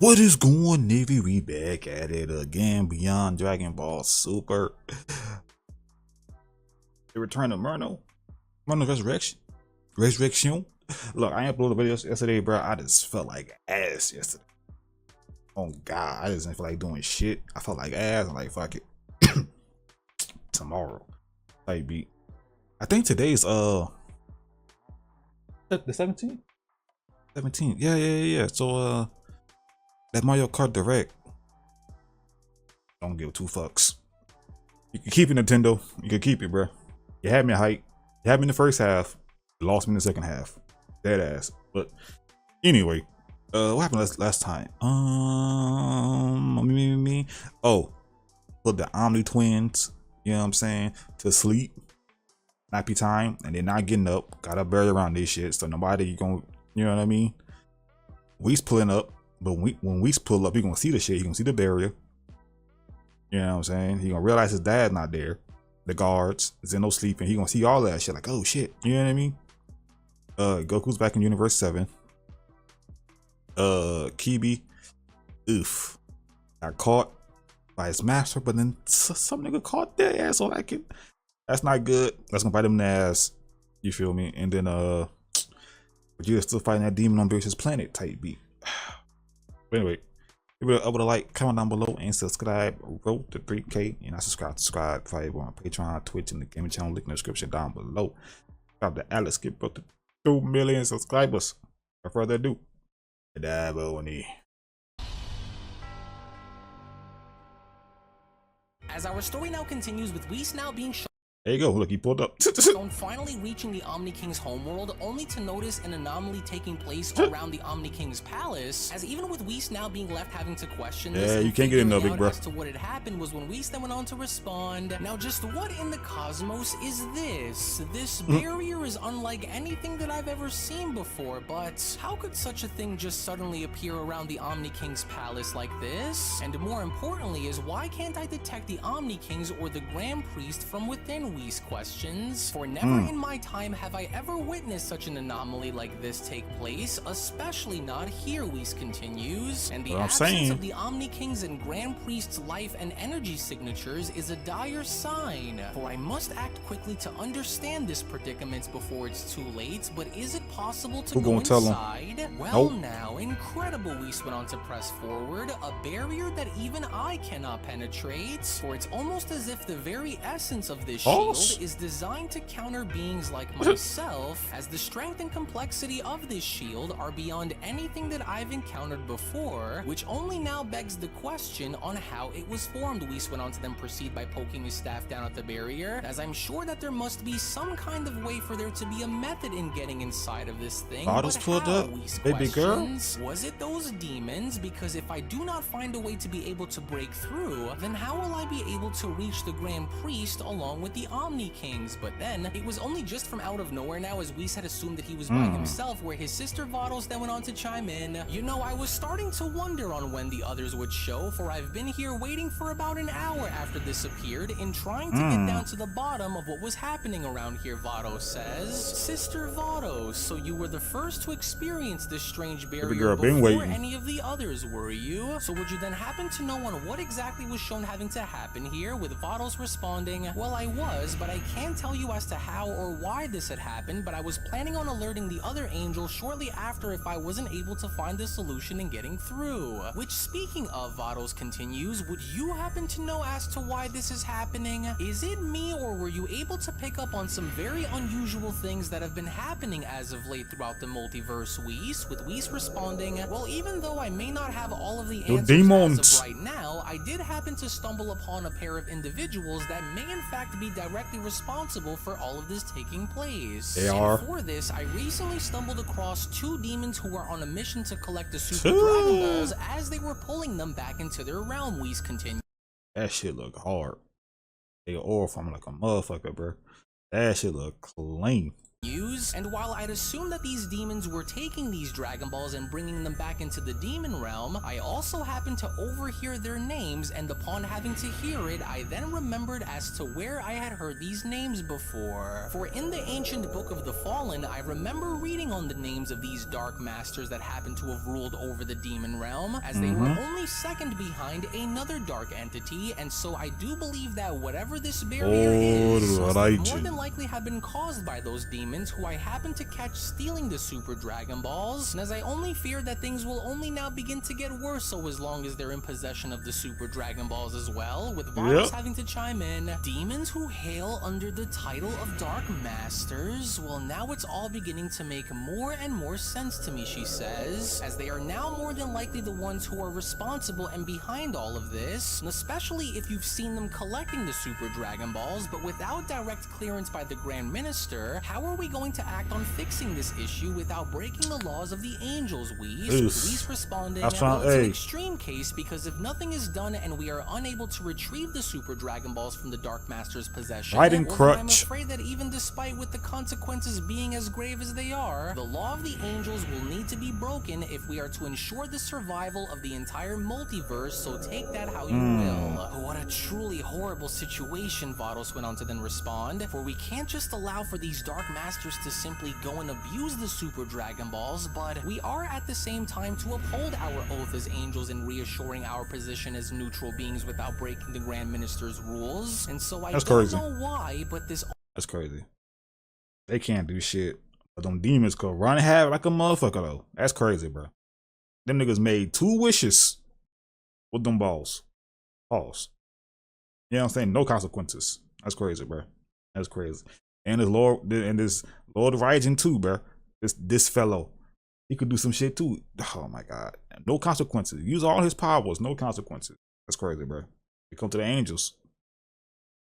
What is going, Navy? We back at it again beyond Dragon Ball Super. The return of Merno. Merno Resurrection. Resurrection. Look, I ain't uploaded a video yesterday, bro. I just felt like ass yesterday. Oh God, I just didn't feel like doing shit. I felt like ass. I'm like, fuck it. Tomorrow. Type beat. I think today's the 17th? 17th. Yeah. So that Mario Kart Direct. Don't give two fucks. You can keep it, Nintendo. You can keep it, bro. You had me hype. You had me in the first half. You lost me in the second half. Dead ass. But anyway, what happened last time? Oh, put the Omni twins, you know what I'm saying, to sleep. Nappy time, and they're not getting up. Gotta bury around this shit, so nobody gonna, you know what I mean? We's pulling up, but when We's pull up, he gonna see the shit. He gonna see the barrier. You know what I'm saying? He gonna realize his dad's not there. The guards, Zeno sleeping. He gonna see all that shit. Like, oh shit. You know what I mean? Goku's back in Universe 7. Kibi, oof, got caught by his master, but then some nigga caught their ass on that kid. That's not good. That's gonna bite him in the ass. You feel me? And then but you're still fighting that demon on Beerus' planet type beat. But anyway, give it up with a like, comment down below, and subscribe. Road to 3K, and I subscribe. Follow on Patreon, Twitch, and the gaming channel link in the description down below. Drop the Alex get broke to 2 million subscribers. Without further ado, as our story now continues with Whis now being shown there you go. Look, he pulled up. finally reaching the Omni King's homeworld, only to notice an anomaly taking place around the Omni King's palace. As even with Whis now being left having to question this, you can't get in there, big bro. As to what had happened was when Whis then went on to respond. Now, just what in the cosmos is this? This barrier is unlike anything that I've ever seen before, but how could such a thing just suddenly appear around the Omni King's palace like this? And more importantly is, why can't I detect the Omni Kings or the Grand Priest from within Whis questions? For never in my time have I ever witnessed such an anomaly like this take place, especially not here, Whis continues. And the absence of the Omni Kings and Grand Priest's life and energy signatures is a dire sign. For I must act quickly to understand this predicament before it's too late, but is it possible to go inside? Well, now, incredible, Whis went on to press forward, a barrier that even I cannot penetrate, for it's almost as if the very essence of this shield is designed to counter beings like myself, as the strength and complexity of this shield are beyond anything that I've encountered before, which only now begs the question on how it was formed. Whis went on to then proceed by poking his staff down at the barrier, as I'm sure that there must be some kind of way for there to be a method in getting inside of this thing. Bottles pulled up, baby girl. Was it those demons? Because if I do not find a way to be able to break through, then how will I be able to reach the Grand Priest along with the Omni Kings? But then it was only just from out of nowhere now, as Whis had assumed that he was by himself, where his sister Vados then went on to chime in. You know, I was starting to wonder on when the others would show, for I've been here waiting for about an hour after this appeared in trying to get down to the bottom of what was happening around here, Vados says. Sister Vados, so you were the first to experience this strange barrier before any of the others, were you? So would you then happen to know on what exactly was shown having to happen here, with Vados responding, well, I was, but I can't tell you as to how or why this had happened, but I was planning on alerting the other angel shortly after if I wasn't able to find the solution in getting through. Which, speaking of, Vados continues, would you happen to know as to why this is happening? Is it me, or were you able to pick up on some very unusual things that have been happening as of late throughout the multiverse, Whis? With Whis responding, well, even though I may not have all of the answers as of right now, I did happen to stumble upon a pair of individuals that may in fact be directly responsible for all of this taking place. For this, I recently stumbled across 2 demons who were on a mission to collect the Super Dragon Balls as they were pulling them back into their realm, Whis continued. That shit look hard. They oil from like a motherfucker, bro. That shit look clean. And while I'd assume that these demons were taking these Dragon Balls and bringing them back into the demon realm, I also happened to overhear their names, and upon having to hear it, I then remembered as to where I had heard these names before. For in the ancient Book of the Fallen, I remember reading on the names of these Dark Masters that happened to have ruled over the demon realm, as they were only second behind another dark entity, and so I do believe that whatever this barrier is, must more than likely have been caused by those demons who I happened to catch stealing the Super Dragon Balls, and as I only fear that things will only now begin to get worse so as long as they're in possession of the Super Dragon Balls as well, with Beerus having to chime in. Demons who hail under the title of Dark Masters, well, now it's all beginning to make more and more sense to me, she says, as they are now more than likely the ones who are responsible and behind all of this, and especially if you've seen them collecting the Super Dragon Balls, but without direct clearance by the Grand Minister, how are we going to act on fixing this issue without breaking the laws of the angels, Whis? Whis responding, well, it's an extreme case because if nothing is done and we are unable to retrieve the Super Dragon Balls from the Dark Master's possession, well, then I'm afraid that even despite with the consequences being as grave as they are, the law of the angels will need to be broken if we are to ensure the survival of the entire multiverse, so take that how you will. What a truly horrible situation, Vados went on to then respond, for we can't just allow for these Dark Masters to simply go and abuse the Super Dragon Balls, but we are at the same time to uphold our oath as angels in reassuring our position as neutral beings without breaking the Grand Minister's rules, and so I don't know why, but this— That's crazy. They can't do shit, but them demons could run havoc like a motherfucker though. That's crazy, bro. Them niggas made 2 wishes with them balls. Pause. You know what I'm saying? No consequences. That's crazy, bro. That's crazy. And this Lord Raijin too, bro. This fellow, he could do some shit too. Oh my god. No consequences. Use all his powers. No consequences. That's crazy, bro. We come to the angels.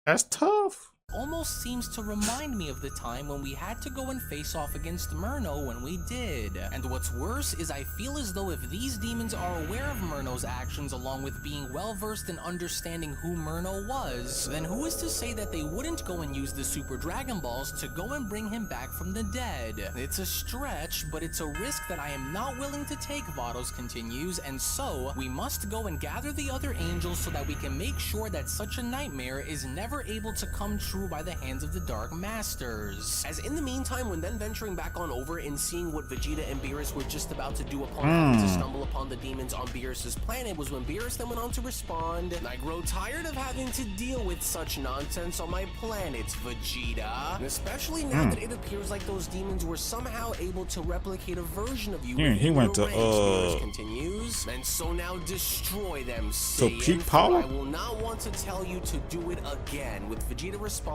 That's tough. Almost seems to remind me of the time when we had to go and face off against Merno when we did. And what's worse is I feel as though if these demons are aware of Merno's actions along with being well versed in understanding who Merno was, then who is to say that they wouldn't go and use the Super Dragon Balls to go and bring him back from the dead? It's a stretch, but it's a risk that I am not willing to take, Vados continues, and so we must go and gather the other angels so that we can make sure that such a nightmare is never able to come true by the hands of the Dark Masters. As in the meantime, when then venturing back on over and seeing what Vegeta and Beerus were just about to do upon having to stumble upon the demons on Beerus's planet was when Beerus then went on to respond, and I grow tired of having to deal with such nonsense on my planet, Vegeta. And especially now that it appears like those demons were somehow able to replicate a version of you. He went to Beerus continues, and so now destroy them, so peak power? I will not want to tell you to do it again, with Vegeta responding,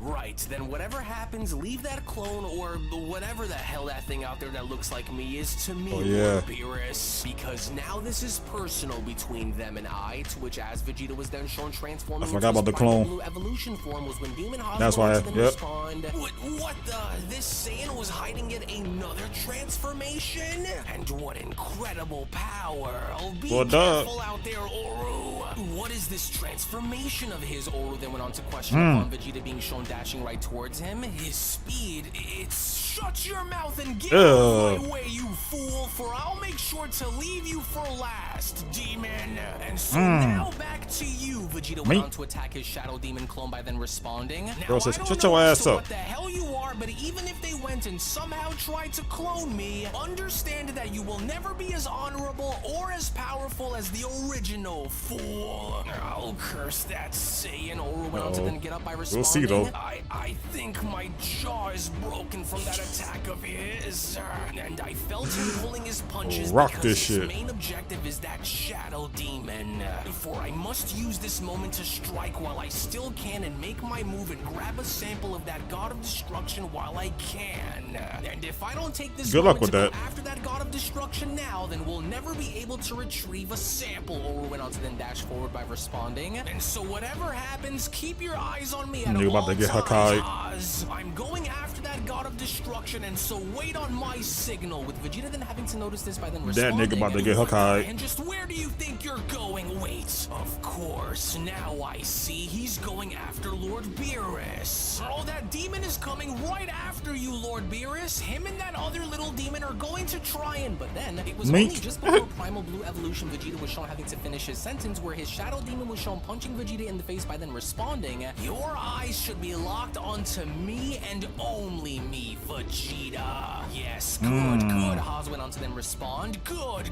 right, then whatever happens, leave that clone or whatever the hell that thing out there that looks like me is to me, Lord Beerus, because now this is personal between them and I, to which as Vegeta was then shown transforming into about the clone. blue evolution form was when Demon Hog That's why, respond, what the, this Saiyan was hiding yet another transformation? And what incredible power. Oh, be careful out there, Oru. What is this transformation of his? Oru then went on to question upon Vegeta being shown dashing right towards him. His speed, it's shut your mouth and get out of my way, you fool, for I'll make sure to leave you for last, demon. And so now back to you. Vegeta went on to attack his shadow demon clone by then responding. Now, Bro, shut your ass up. What the hell you are, but even if they went and somehow tried to clone me, understand that you will never be as honorable or as powerful as the original, fool. I'll curse that Saiyan. Oru went on to then get up by responding. We'll see though. I think my jaw is broken from that attack of his, and I felt him pulling his punches because his main objective is that shadow demon. For I must use this moment to strike while I still can and make my move and grab a sample of that God of Destruction while I can. And if I don't take this moment to go after that God of Destruction now, then we'll never be able to retrieve a sample. Oru went on to then dash forward by responding. And so whatever happens, keep your eyes on me at all times. I'm going after that God of Destruction, and so wait on my signal. With Vegeta then having to notice this by then responding. That nigga about to get Hawkeye. And just where do you think you're going? Wait, of course, now I see he's going after Lord Beerus. Oh, that demon is coming right after you, Lord Beerus. Him and that other little demon are going to try and, but then it was only just before Primal Blue Evolution, Vegeta was shown having to finish his sentence, where his shadow demon was shown punching Vegeta in the face by then responding, "Your eyes should be locked onto me and only me, Vegeta." Yes, good, good. Haas went on to then respond, good,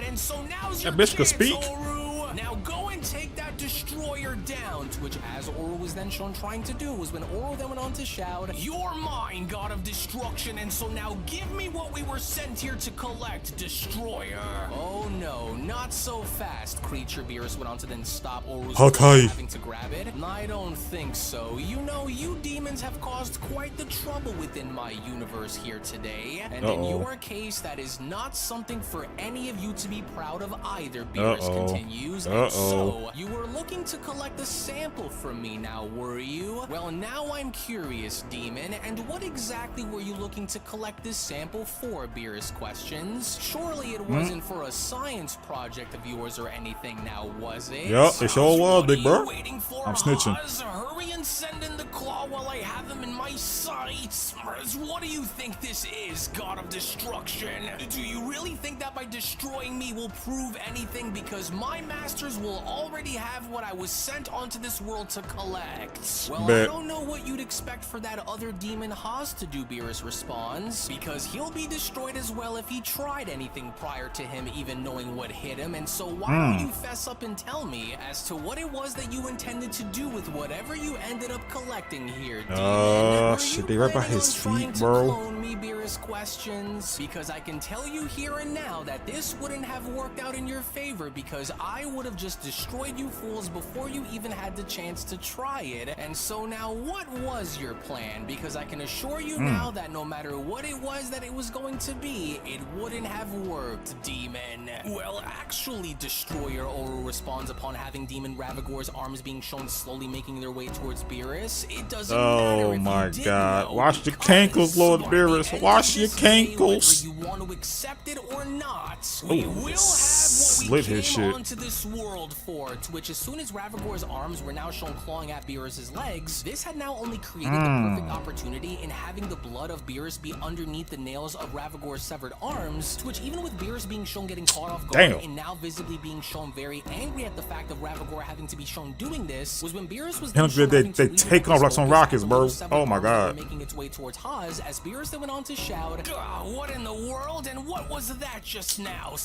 and so now's your chance, Oru. Now go and take that destroyer down, to which as Oru was then shown trying to do was when Oru then went on to shout, "You're mine, God of Destruction, and so now give me what we were sent here to collect, Destroyer." Oh no, not so fast, creature. Beerus went on to then stop Oru's having to grab it. I don't think so. You know, you demons have caused quite the trouble within my universe here today, and in your case, that is not something for any of you to be proud of either, Beerus continues. And so, you were looking to collect a sample from me now, were you? Well, now I'm curious, demon, and what exactly were you looking to collect this sample for, Beerus questions? Surely it wasn't for a science project of yours or anything now, was it? Yep, it sure was, big bro. I'm snitching. Hurry and send in the claw while I have him in my sights. What do you think this is, God of Destruction? Do you really think that by destroying me will prove anything? Because my masters will already have what I was sent onto this world to collect. Well, I don't know what you'd expect for that other demon Haas to do, Beerus responds, because he'll be destroyed as well if he tried anything prior to him even knowing what hit him. And so why don't you fess up and tell me as to what it was that you intended to do with whatever you ended up collecting here, demon? Shit, they right by his feet, bro. Clone me, Beerus questions, because I can tell you here and now that this wouldn't have worked out in your favor, because I would have just destroyed you fools before you even had the chance to try it. And so now what was your plan? Because I can assure you now that no matter what it was that it was going to be, it wouldn't have worked, demon. Well, actually, Destroyer, Oru responds upon having Demon Ravagor's arms being shown slowly making their way towards Beerus. It doesn't matter if my you did God. know, Wash your cankles, Lord Beerus. Wash your cankles. Whether you want to accept it or not, we will have what we came onto this world for. To which, as soon as Ravagor's arms were now shown clawing at Beerus's legs, this had now only created the perfect opportunity in having the blood of Beerus be underneath the nails of Ravagor's severed arms. To which, even with Beerus being shown getting caught off guard and now visibly being shown very angry at the fact of Ravagor having to be shown doing this, was when Beerus was they take off like some rockets, bro. Oh my God. Making its way towards Haas, as Beerus then went on to shout, "What in the world? And what was that just now?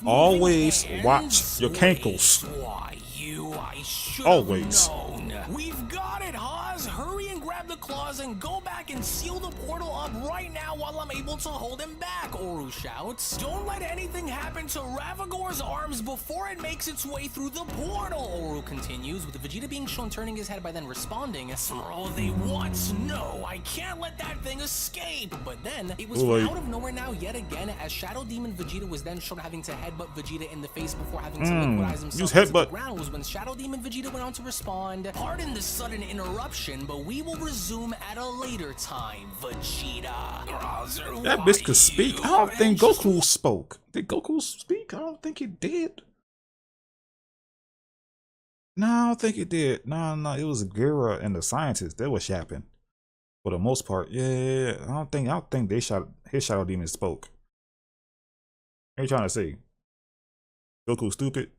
Always watch your cankles. Why, I should always known. We've got it, Haas. Hurry and grab the claws and go back and seal the portal up right now while I'm able to hold him back," Oru shouts. "Don't let anything happen to Ravagor's arms before it makes its way through the portal," Oru continues, with Vegeta being shown turning his head by then responding, "Oh, they want? No, I can't let that thing escape." But then it was from out of nowhere now yet again, as Shadow Demon Vegeta was then shown having to headbutt Vegeta in the face before having to liquidize himself to the ground, was when Shadow Demon Vegeta went on to respond, "Pardon the sudden interruption, but we will resume at a later time, Vegeta." That bitch could speak. I don't think Goku spoke. Did Goku speak? I don't think he did. No, I don't think he did. No, it was Gira and the scientists. That was yapping. For the most part, yeah. I don't think his Shadow Demon spoke. What are you trying to say? Goku stupid?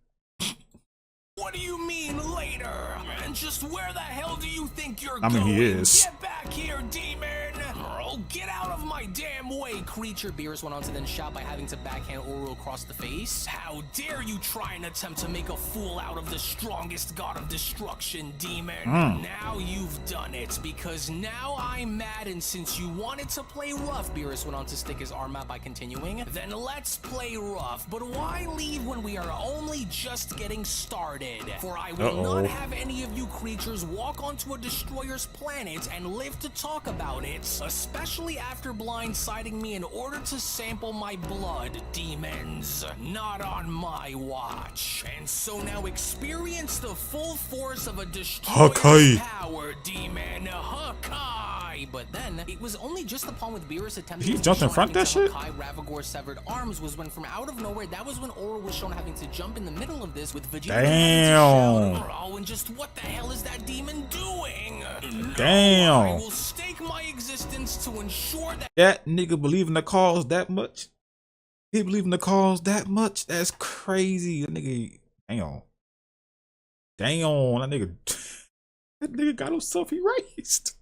What do you mean later? And just where the hell do you think you're going? I mean, he is. Get back here, demon! Oh, get out of my damn way, creature! Beerus went on to then shout by having to backhand Oru across the face. "How dare you try and attempt to make a fool out of the strongest God of Destruction, demon? Now you've done it, because now I'm mad, and since you wanted to play rough," Beerus went on to stick his arm out by continuing, "then let's play rough. But why leave when we are only just getting started? For I will not have any of you creatures walk onto a destroyer's planet and live to talk about it, especially after blindsiding me in order to sample my blood, demons. Not on my watch. And so now experience the full force of a destroyer's power, demon. Hakai!" try, but then it was only just upon with Beerus attempting He to jumped in shown front of that having shit? to Hakai Ravagor's severed arms was when from out of nowhere, that was when Oro was shown having to jump in the middle of this with Vegeta Damn. having to shout, "Oh, and just what the hell is that demon doing? Damn. No, I will stake my existence to ensure that That nigga believe in the cause that much? He believe in the cause that much? That's crazy. That nigga, damn. Damn, that nigga got himself erased.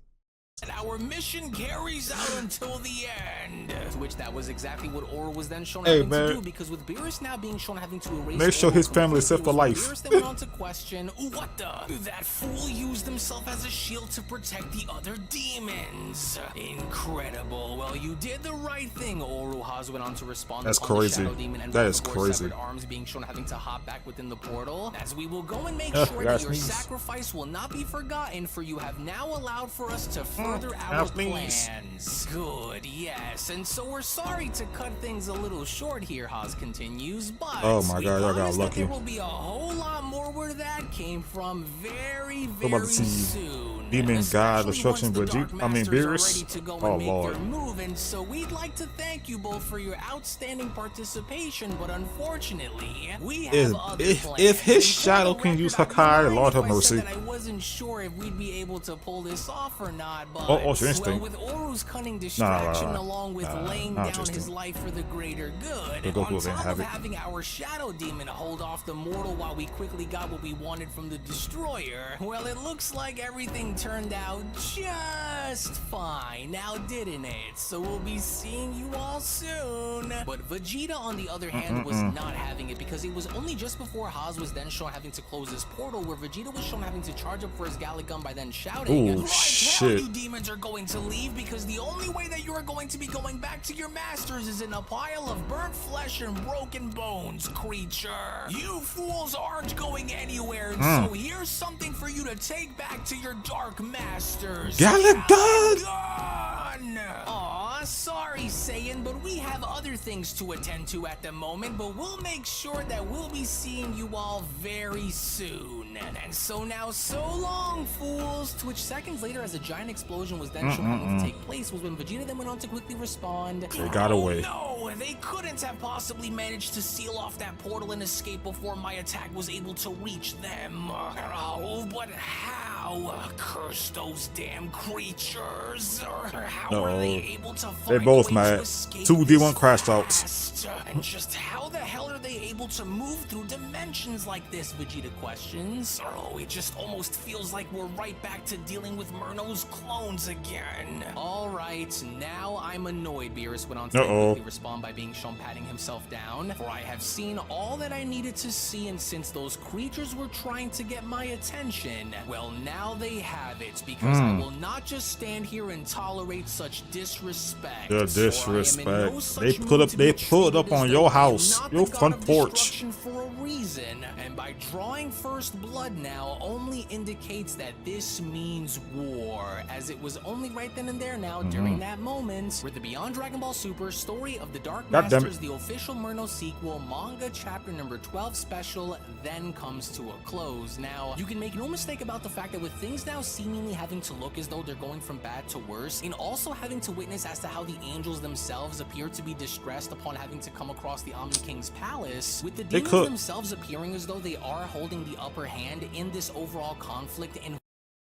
our mission carries out until the end." To which that was exactly what Oro was then shown Hey, having man. to do, because with Beerus now being shown having to erase Make sure Oro his family is set completely, for it was life. Beerus then went on to question, what the? That fool used himself as a shield to protect the other demons. Incredible. Well, you did the right thing, Oro. Haas went on to respond. That's upon crazy. The Shadow Demon and That is Ravagor's crazy. severed arms being shown having to hop back within the portal. As we will go and make I sure gotta that your sneeze. sacrifice will not be forgotten, for you have now allowed for us to further our Gotta sneeze. plans. Good, yes. And so we're sorry to cut things a little short here, Haas continues, but Oh my we God, y'all got promise that lucky. there will be a whole lot more where that came from very, We're about very to see soon. Demon God Especially Destruction once the with Dark Masters are Beerus. ready to go Oh, and make Lord. their move, and so we'd like to thank you both for your outstanding participation, but unfortunately, we have other plans. If his And for shadow the can record, use I'd be Hakai, lying Lord if have I said mercy. that I wasn't sure if we'd be able to pull this off or not, but Oh, it's well, interesting. with Oro's cunning distraction along with laying not down his interesting. life for the greater good, The Goku on was in top of havoc. having our Shadow Demon hold off the mortal while we quickly got what we wanted from the Destroyer, well, it looks like everything turned out just fine, now didn't it? So we'll be seeing you all soon. But Vegeta, on the other hand, was not having it, because it was only just before Haas was then shown having to close his portal, where Vegeta was shown having to charge up for his Gallic Gun by then shouting, Ooh, "Right, shit. now you demons are going to leave, because the only way that you are going to be going back to your masters is in a pile of burnt flesh and broken bones, creature. You fools aren't going anywhere, and so here's something for you to take back to your dark masters. Gallic Gun! Gun! Aw, sorry, Saiyan, but we have other things to attend to at the moment, but we'll make sure that we'll be seeing you all very soon. And so now, so long, fools. To which seconds later, as a giant explosion was then shown having to take place, was when Vegeta then went on to quickly respond, They got away. No, they couldn't have possibly managed to seal off that portal and escape before my attack was able to reach them. Oh, but how? Curse those damn creatures. How are they able to find They both a way to mad. escape 2 this D1 crash outs. fast? And just how the hell are they able to move through dimensions like this, Vegeta questions. Oh, it just almost feels like we're right back to dealing with Merno's clones again. Alright, now I'm annoyed, Beerus went on to quickly respond by being shown patting himself down. For I have seen all that I needed to see, and since those creatures were trying to get my attention, well, now they have it, because I will not just stand here and tolerate such disrespect. The For I am in disrespect. no such They put mood up- to they be pulled up treated as on though your I am house, not your the god front of porch. destruction for a reason, and by drawing first blood now only indicates that this means war, as it was only right then and there now during that moment where the Beyond Dragon Ball Super Story of the Dark God damn it. Masters, the official Merno sequel, manga chapter number 12 special, then comes to a close. Now, you can make no mistake about the fact that with things now seemingly having to look as though they're going from bad to worse, and also having to witness as to how the angels themselves appear to be distressed upon having to come across the Omni King's palace, with the They demons cook. themselves appearing as though they are holding the upper hand in this overall conflict, and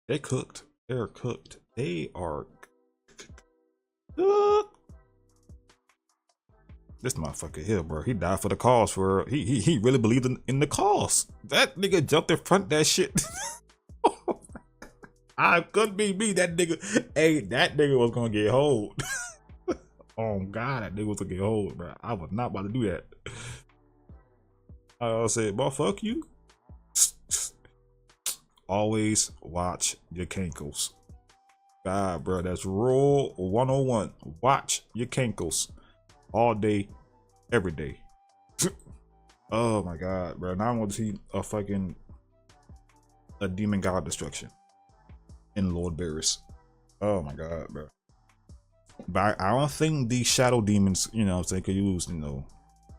They cooked. They're cooked. They are cooked. This motherfucker here, bro. He died for the cause. For he really believed in the cause. That nigga jumped in front of that shit. I couldn't be me. That nigga. Hey, that nigga was gonna get hold. Oh God, that nigga was gonna get hold, bro. I was not about to do that. I said, boy, fuck you. Always watch your cankles. God, bro, that's rule 101. Watch your cankles all day, every day. Oh my God, bro. Now I want to see a demon god destruction in Lord Beerus. Oh my God, bro. But I don't think these shadow demons, you know what I'm saying, could use, you know,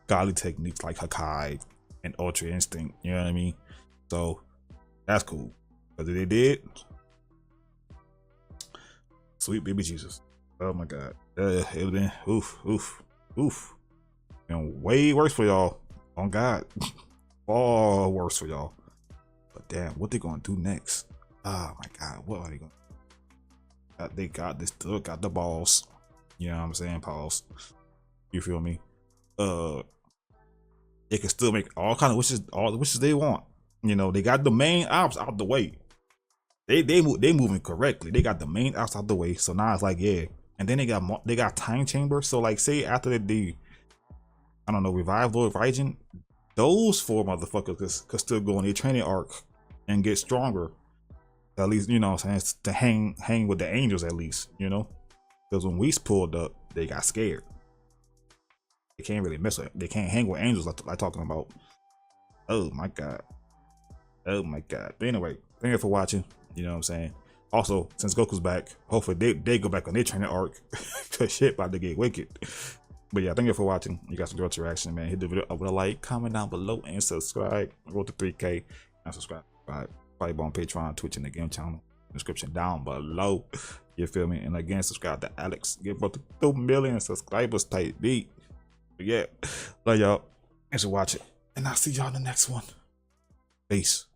godly techniques like Hakai and Ultra Instinct, you know what I mean? So that's cool. Because if they did, Sweet baby Jesus. Oh my God. It would been oof. And way worse for y'all. On God. Far worse for y'all. But damn, what they gonna do next? Oh my God, what are they gonna do? They got this, still got the balls. You know what I'm saying? Pause. You feel me? They can still make all kind of wishes, all the wishes they want. You know, they got the main ops out the way. They moving correctly. They got the main ops out the way. So now it's like, yeah. And then they got time chambers. So like, say after the I don't know, revive Lord Raijin, those 4 motherfuckers could still go on their training arc and get stronger. At least, you know what I'm saying, to hang with the angels at least, you know? Because when Whis pulled up, they got scared. They can't really mess with it. They can't hang with angels like talking about. Oh my God. Oh my God. But anyway, thank you for watching. You know what I'm saying? Also, since Goku's back, hopefully they go back on their training arc. Cause shit about to get wicked. But yeah, thank you for watching. You guys enjoyed your reaction, man. Hit the video up with a like, comment down below, and subscribe. Go to 3K and subscribe. Probably on Patreon, Twitch, and the game channel. Description down below. You feel me? And again, subscribe to Alex. Get about to 2 million subscribers type beat. But yeah, love y'all. Thanks for watching. And I'll see y'all in the next one. Peace.